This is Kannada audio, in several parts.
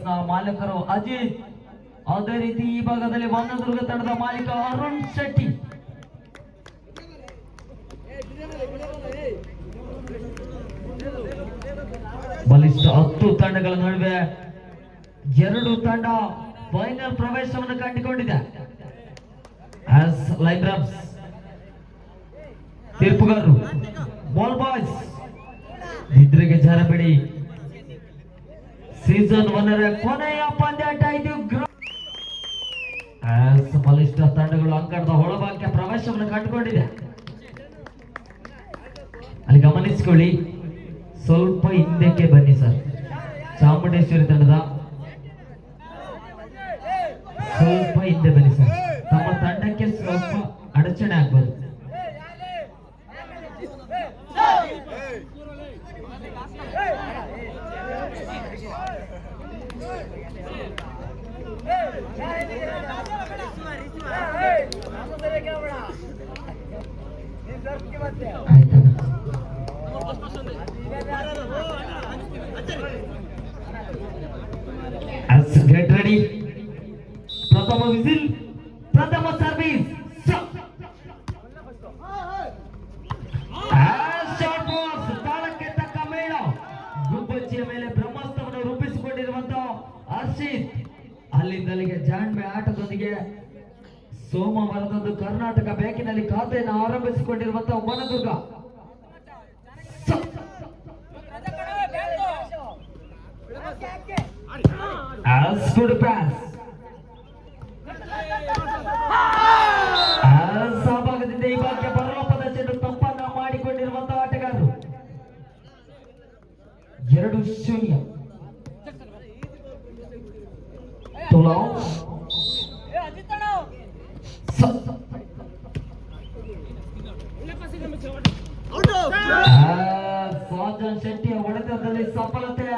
ನ ಮಾಲೀಕರು ಅಜಿತ್, ಅದೇ ರೀತಿ ಈ ಭಾಗದಲ್ಲಿ ಹೊನ್ನದುರ್ಗ ತಂಡದ ಮಾಲೀಕ ಅರುಣ್ ಶೆಟ್ಟಿ. ಬಲಿಷ್ಠ 10 ತಂಡಗಳ ನಡುವೆ 2 ತಂಡ ಫೈನಲ್ ಪ್ರವೇಶವನ್ನು ಕಂಡುಕೊಂಡಿದೆ. ಲೈಬ್ರಬ್ಸ್ ತೀರ್ಪುಗಾರರು ಬಾಲ್ ಬಾಯ್ಸ್ ನಿದ್ರೆಗೆ ಜಾರಬೇಡಿ. ಸೀಸನ್ 1ರ ಕೊನೆಯ ಪಂದ್ಯಾಟ ಇದು. ಬಲಿಷ್ಠ ತಂಡಗಳು ಅಂಕಣದ ಒಳಭಾಗಕ್ಕೆ ಪ್ರವೇಶವನ್ನು ಕಂಡುಕೊಂಡಿದೆ. ಅಲ್ಲಿ ಗಮನಿಸಿಕೊಳ್ಳಿ, ಸ್ವಲ್ಪ ಹಿಂದಕ್ಕೆ ಬನ್ನಿ ಸರ್. ಚಾಮುಂಡೇಶ್ವರಿ ತಂಡದ ಸ್ವಲ್ಪ ಹಿಂದೆ ಬನ್ನಿ ಸರ್. ತಮ್ಮ ತಂಡಕ್ಕೆ ಸ್ವಲ್ಪ ಅಡಚಣೆ ಆಗ್ಬೋದು. Get ready. ಪ್ರಥಮ ವಿಸಿಲ್, ಪ್ರಥಮ ಸರ್ವಿಸ್. ತಾಳಕ್ಕೆ ತಕ್ಕ ಮೇಳ. ಗುಬ್ಬಚ್ಚಿಯ ಮೇಲೆ ಬ್ರಹ್ಮಾಸ್ತ್ರವನ್ನು ರೂಪಿಸಿಕೊಂಡಿರುವಂತಹ ಹರ್ಷಿತ್ ಅಲ್ಲಿಂದಲ್ಲಿಗೆ ಜಾಣ್ಮೆ ಆಟದೊಂದಿಗೆ ಸೋಮವಾರದಂದು ಕರ್ನಾಟಕ ಬ್ಯಾಂಕಿನಲ್ಲಿ ಖಾತೆಯನ್ನು ಆರಂಭಿಸಿಕೊಂಡಿರುವಂತಹ ಹೊನ್ನದುರ್ಗ. ಸಹಭಾಗದಿಂದ ಈ ಭಾಗಕ್ಕೆ ಬರಲೋಪದ ಚೆಂಡು ತಪ್ಪನ್ನ ಮಾಡಿಕೊಂಡಿರುವಂತಹ ಆಟಗಾರರು. 2-0. ಸಾಜನ್ ಶೆಟ್ಟಿಯ ಹೊಡೆತದಲ್ಲಿ ಸಫಲತೆ.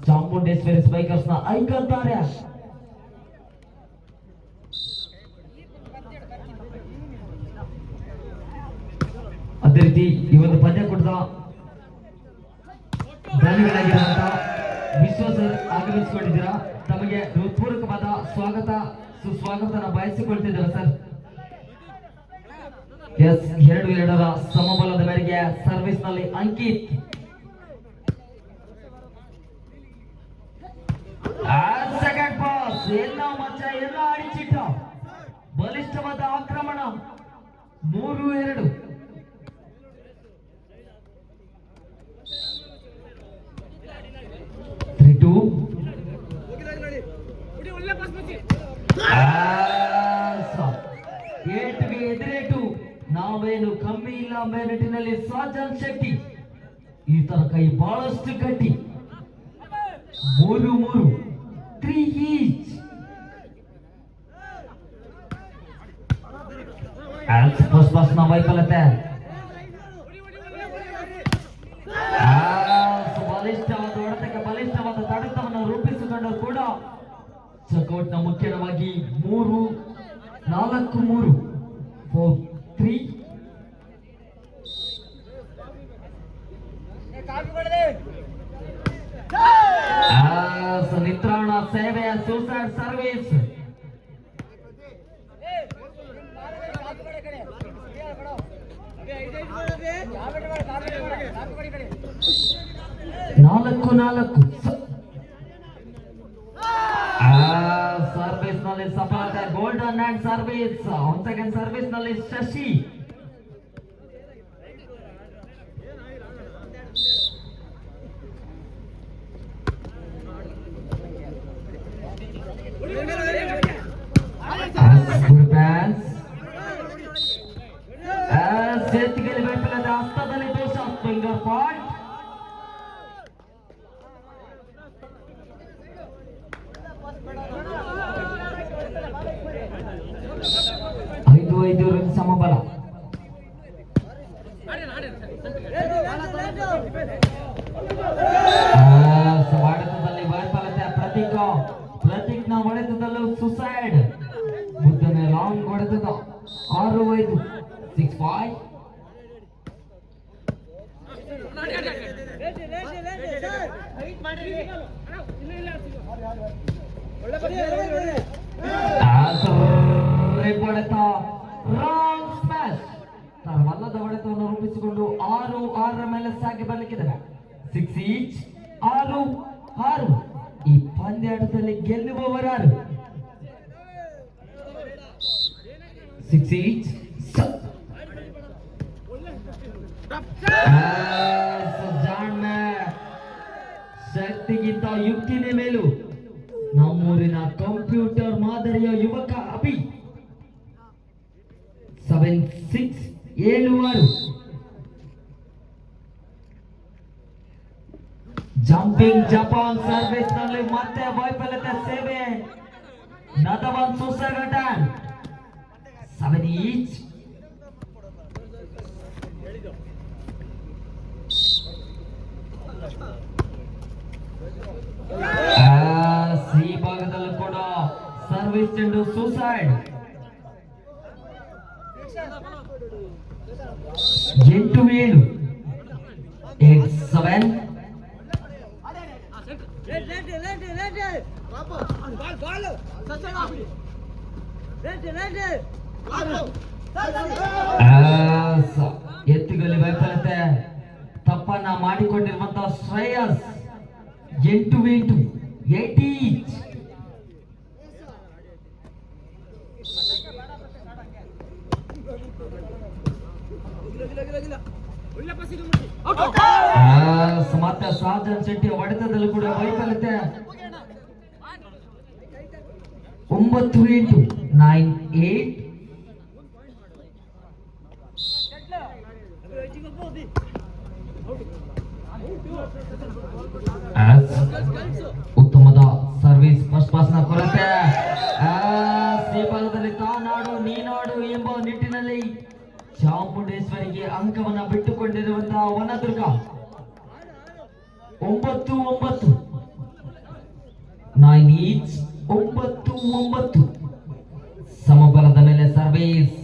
ಚಾಮುಂಡೇಶ್ವರಿ ಸ್ಪೈಕರ್ಸ್ ನ ಐಕಂತಾರೆ. ಅದೇ ರೀತಿ ಈ ಒಂದು ಪಂದ್ಯಕೂಟದ ದಾನಿಗಳಾಗಿರುವಂತಹ ವಿಶ್ವ ಸರ್ ಆಗಮಿಸಿಕೊಂಡಿದ್ದೀರಾ. ತಮಗೆ ಹೃತ್ಪೂರ್ವಕವಾದ ಸ್ವಾಗತ ಸುಸ್ವಾಗತನ ಬಯಸಿಕೊಳ್ತಿದ್ದೇವೆ ಸರ್. 2-2ರ ಸಮಬಲದ ಮೇರೆಗೆ ಸರ್ವಿಸ್ ನಲ್ಲಿ ಅಂಕಿತ್. ಸೆಕೆಂಡ್ ಪಾಸ್ ಎಲ್ಲ ಮಚ್ಚ ಎಲ್ಲ ಅಡಿಚಿಟ್ಟ. ಬಲಿಷ್ಠವಾದ ಆಕ್ರಮಣ. 3-2. ಎದುರೇಟು. ನಾವೇನು ಕಮ್ಮಿ ಇಲ್ಲ ಮೇಲಿಟ್ಟಿನಲ್ಲಿ ಸಾಜನ್ ಶೆಟ್ಟಿ. ಈತನ ಕೈ ಬಹಳಷ್ಟು ಗಟ್ಟಿ. 3-3. 3 ಈಚ್. ಫಸ್ಟ್ ಪಾಸ್ ನ ವೈಫಲ್ಯತೆ. ಬಲಿಷ್ಠವಾದ ಹೊಡೆತಕ್ಕೆ ಬಲಿಷ್ಠವಾದ ತಡೆತವನ್ನು ರೂಪಿಸಿಕೊಂಡರು ಕೂಡ ಚಕೌಟ್ ನ ಮುಖ್ಯವಾಗಿ 3-4-3. 4-3. ನಿತ್ರಾಣ ಸೇವೆಯ ಸೂಸೈಡ್ ಸರ್ವಿಸ್. ಸರ್ವಿಸ್ ನಲ್ಲಿ ಸಫಲತೆ. Golden hand service. Second service ನಲ್ಲಿ ಶಶಿ. ಸೇತಿಗೆಯಲ್ಲಿ ವೈಫಲ್ಯದ ಹಸ್ತದಲ್ಲಿ ದೋಷ. Finger point. 5-5 ರನ್ ಸಮಬಲ. ಹೊಡೆತ ರಾಂಗ್ ಸ್ಮ್ಯಾಶ್. ವಲ್ಲದ ಹೊಡೆತವನ್ನು ರೂಪಿಸಿಕೊಂಡು 6-6 ಮೇಲೆ ಸಾಗಿ ಬರಲಿಕ್ಕಿದೆ. 6 ಈಚ್ 6-6. ಈ ಪಂದ್ಯಾಟದಲ್ಲಿ ಗೆಲ್ಲುವವರಾರು? 6 ಈಚ್. ಶಕ್ತಿಗಿಂತ ಯುಕ್ತಿನೇ ಮೇಲು. ನಮ್ಮೂರಿನ ಕಂಪ್ಯೂಟರ್ ಮಾದರಿಯ ಯುವಕ ಅಭಿ. 7-6 7-6. ಜಂಪಿಂಗ್ ಜಪಾನ್ ಸರ್ವಿಸ್ ನಲ್ಲಿ ಮತ್ತೆ ವೈಫಲ್ಯತೆ ಸೇವೆ. ನದವನ್ ಸುಸಗಟನ್ 7 ಈಚ್. ಸಿ ಭಾಗದಲ್ಲೂ ಕೂಡ ಸರ್ವಿಸ್ ಚೆಂಡು ಸೂಸೈಡ್. 8-7 8-7. ಎತ್ತುಗಲ್ಲಿ ವೈಫಲ್ಯತೆ ತಪ್ಪನ್ನ ಮಾಡಿಕೊಂಡಿರುವಂತಹ ಶ್ರೇಯಸ್. 8-8 8 ಈಚ್. ಮತ್ತೆ ಸಾಜನ್ ಶೆಟ್ಟಿ ಹೊಡೆತದಲ್ಲೂ ಕೂಡ ವೈಫಲ್ಯತೆ. 9-8 9-8. ಉತ್ತಮದ ಸರ್ವಿಸ್ ಫಸ್ಟ್ ಪಾಸ್ ನ ಕೊರತೆ. ಸಿ ಭಾಗದಲ್ಲಿ ತಾನಾಡು ನೀನಾಡು ಎಂಬ ನಿಟ್ಟಿನಲ್ಲಿ ಚಾಮುಂಡೇಶ್ವರಿಗೆ ಅಂಕವನ್ನ ಬಿಟ್ಟುಕೊಂಡಿರುವಂತಹ ವನದುರ್ಗ. 9-9 9 ಈಚ್ 9-9. ಸಮಬಲದ ಮೇಲೆ ಸರ್ವಿಸ್.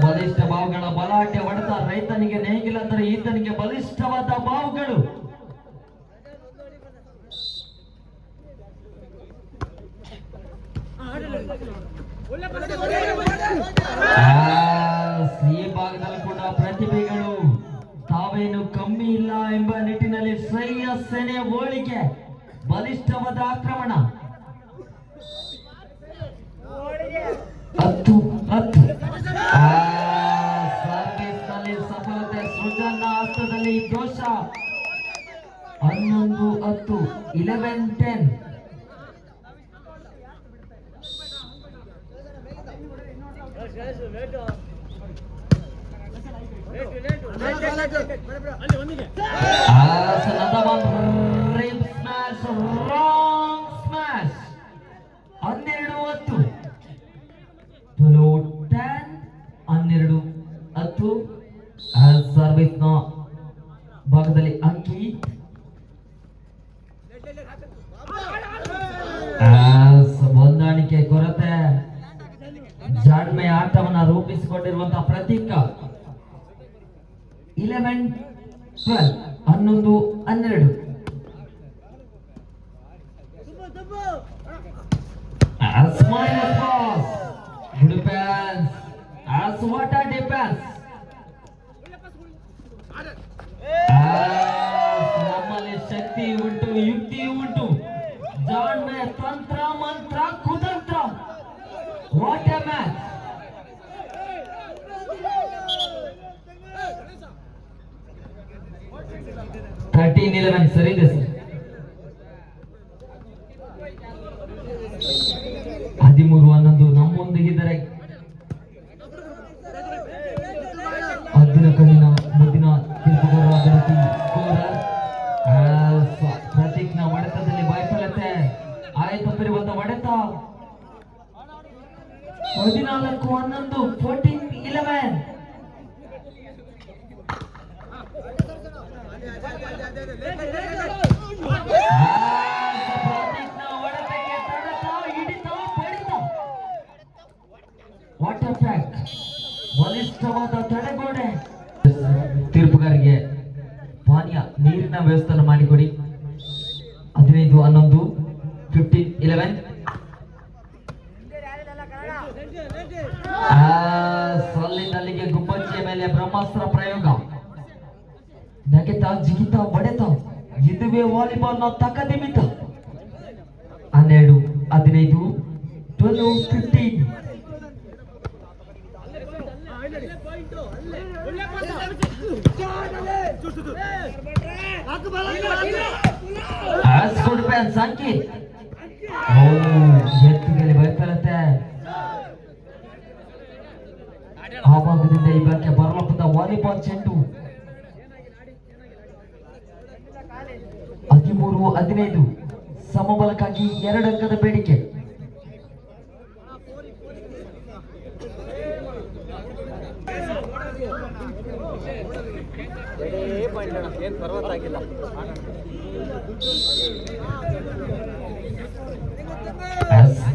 ಬಲಿಷ್ಠ ಬಾವುಗಳ ಬಲಾಢ್ಯ ಹೊಡೆತ. ರೈತನಿಗೆ ನೇಗಿಲ ಅಂದರೆ ಈತನಿಗೆ ಬಲಿಷ್ಠವಾದ ಬಾವುಗಳು. ಈ ಭಾಗದಲ್ಲಿ ಕೂಡ ಪ್ರತಿಭೆಗಳು ತಾವೇನು ಕಮ್ಮಿ ಇಲ್ಲ ಎಂಬ ನಿಟ್ಟಿನಲ್ಲಿ ಶ್ರೇಯಸ್ ಸೇನೆಯ ಹೋಳಿಕೆ. ಬಲಿಷ್ಠವಾದ ಆಕ್ರಮಣ. 10-10. ಸರ್ವಿಸ್ ನಲ್ಲಿ ಸಫಲತೆ. ಸೃಜನ್ನ ಹಸ್ತದಲ್ಲಿ ದೋಷ. 11-10 11-10. Wrong smash. 12-10 12-10. ಸರ್ವಿಸ್ ನ ಭಾಗದಲ್ಲಿ ಅಂಕಿತ್. ಹೊಂದಾಣಿಕೆ ಕೊರತೆ. ಜಾಣ್ಮೆ ಆಟವನ್ನ ರೂಪಿಸಿಕೊಂಡಿರುವಂತಹ ಪ್ರತೀಕ. 11-12 11-12. What a defense. ನಮ್ಮಲ್ಲಿ ಶಕ್ತಿ ಉಂಟು, ಯುಕ್ತಿ ಉಂಟು, ಜಾಣ್ಮೆ, ತಂತ್ರ, ಮಂತ್ರ, ಕುತಂತ್ರ. What A match. 13-11 ಸರಿ ಇದೆ ಸರ್. 13-11 ನಮ್ಮೊಂದಿಗಿದ್ದಾರೆ. ಅದ್ದಿನ ಕಣ್ಣಿನ ಮುದ್ದಿನ ತೀರ್ಪುಗಾರ ಪ್ರತೀಕ್ನ ಹೊಡೆತದಲ್ಲಿ ವೈಫಲ್ಯತೆ. ಆಯ್ತಪ್ಪಿರುವಂತ ಹೊಡೆತ. 14-11 14-11. ಬಲಿಷ್ಠವಾದ ತಡೆಗೋಡೆ. ತೀರ್ಪುಗಾರಿಗೆ ಪಾನೀಯ ನೀರಿನ ವ್ಯವಸ್ಥೆ ಮಾಡಿಕೊಡಿ. 15-11 15-11 ಸಲ್ಲಿನಲ್ಲಿಗೆ ಗುಬ್ಬಚ್ಚಿಯ ಮೇಲೆ ಬ್ರಹ್ಮಾಸ್ತ್ರ ಪ್ರಯೋಗ. ನಗೆತ ಜಿಗಿತ ಬಡೆತ ಇದುವೇ ವಾಲಿಬಾಲ್ ನ ತಕದಿಮಿತ. 12-15 12-15 ಸಂಕೇತ್ ಎತ್ತಿಗೆಲ್ಲಿ ಬಯಸುತ್ತೆ. ಆ ಭಾಗದಿಂದ ಈ ಭಾಗಕ್ಕೆ ಬರಲಪ್ಪದ ವಾಲಿಬಾಲ್ ಚೆಂಡು. 13-15 ಸಮಬಲಕ್ಕಾಗಿ 2 ಅಂಕದ ಬೇಡಿಕೆ.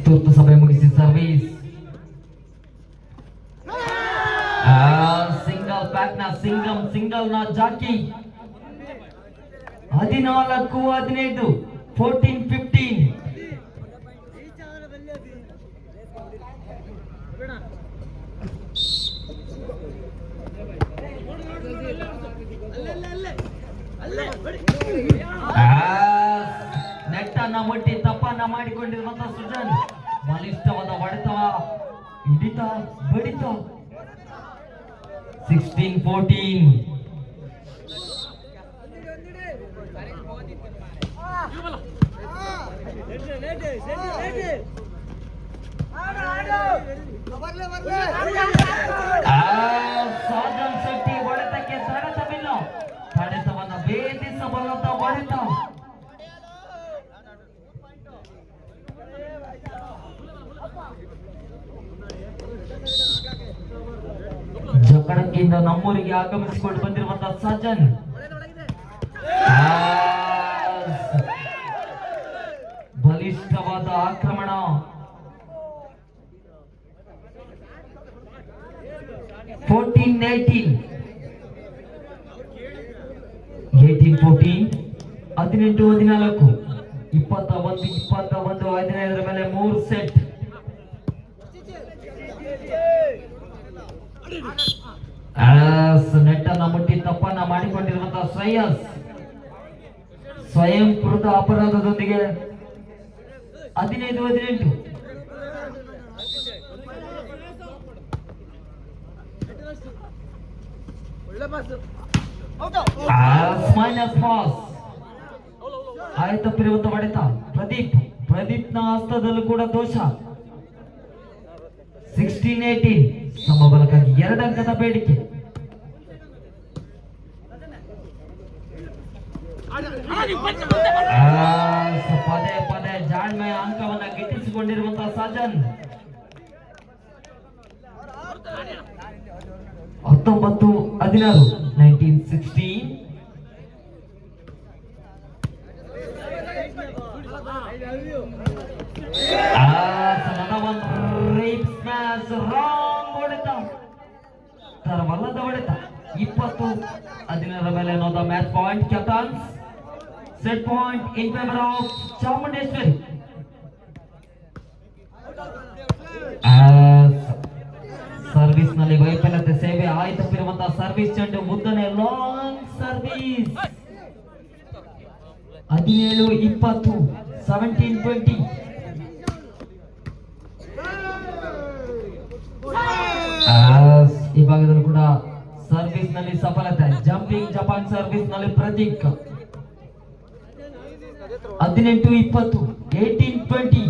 ತುರ್ತು ಸಭೆ ಮುಗಿಸಿ ಸರ್ವಿಸ್. ಸಿಂಗಲ್ ಬ್ಯಾಕ್ ನ ಸಿಂಗಲ್ ನ ಜಾಕಿ. 14-15 14-15 ನೆಟ್ಟನ್ನ ಮುಟ್ಟಿ ತಪ್ಪನ್ನ ಮಾಡಿಕೊಂಡಿರುವಂತಹ ಸುಜನ್ ಬಲಿಷ್ಠವಾದ ಹೊಡೆತವ ಹಿಡಿತ ಬಡಿತ. 16-14 ಸಾಧನ್ ಶೆಟ್ಟಿ ಹೊಡೆತಕ್ಕೆ ತಡೆತವಿಲ್ಲ. ತಡೆತವನ್ನ ಭೇದಿಸಬಲ್ಲದ ಹೊಡೆತ. ಜಕಡಕ್ಕಿಯಿಂದ ನಮ್ಮೂರಿಗೆ ಆಗಮಿಸಿಕೊಂಡು ಬಂದಿರುವಂತಹ ಸಜನ್ ಬಲಿಷ್ಠವಾದ ಆಕ್ರಮಣ. 14-18 18-14 18-14 21-21 15 ಮೇಲೆ 3 ಸೆಟ್. ನೆಟ್ಟನ್ನ ಮುಟ್ಟಿ ತಪ್ಪನ್ನ ಮಾಡಿಕೊಂಡಿರುವಂತಹ ಶ್ರೇಯಸ್ ಸ್ವಯಂ ಕೃತ ಅಪರಾಧದೊಂದಿಗೆ 15-18 ಮೈನಸ್ ಪಾಸ್. ಆಯ್ತಪ್ಪಿರುವಂತ ಹೊಡೆತ. ಪ್ರದೀಪ್ ನ ಹಸ್ತದಲ್ಲೂ ಕೂಡ ದೋಷ. 16-18 ಸಮಬಲಕ್ಕಾಗಿ 2 ಅಂಕದ ಬೇಡಿಕೆ. ಪದೇ ಜಾಣ್ಮೆಯ ಅಂಕವನ್ನ ಗಿಟ್ಟಿಸಿಕೊಂಡಿರುವಂತಹ ಸಜನ್. 19-16 19-16 ತರವಲ್ಲದ ಹೊಡೆತ. 20-15 ಮೇಲೆ ಅನ್ನೋದ match point. Captains set point in favour of Chamundeshwari. Service ನಲ್ಲಿ ವೈಫಲ್ಯತೆ ಸೇವೆ. ಆಯ್ತಪ್ಪಿರುವಂತಹ ಸರ್ವಿಸ್ ಚೆಂಡು ಮುದ್ದನೆ ಲಾಂಗ್ ಸರ್ವಿಸ್. 17-20 17-20 ಈ ಭಾಗದಲ್ಲೂ ಕೂಡ ಸರ್ವಿಸ್ ನಲ್ಲಿ ಸಫಲತೆ. ಜಂಪಿಂಗ್ ಜಪಾನ್ ಸರ್ವಿಸ್ ನಲ್ಲಿ ಪ್ರತೀಕ್. 18-20 18-20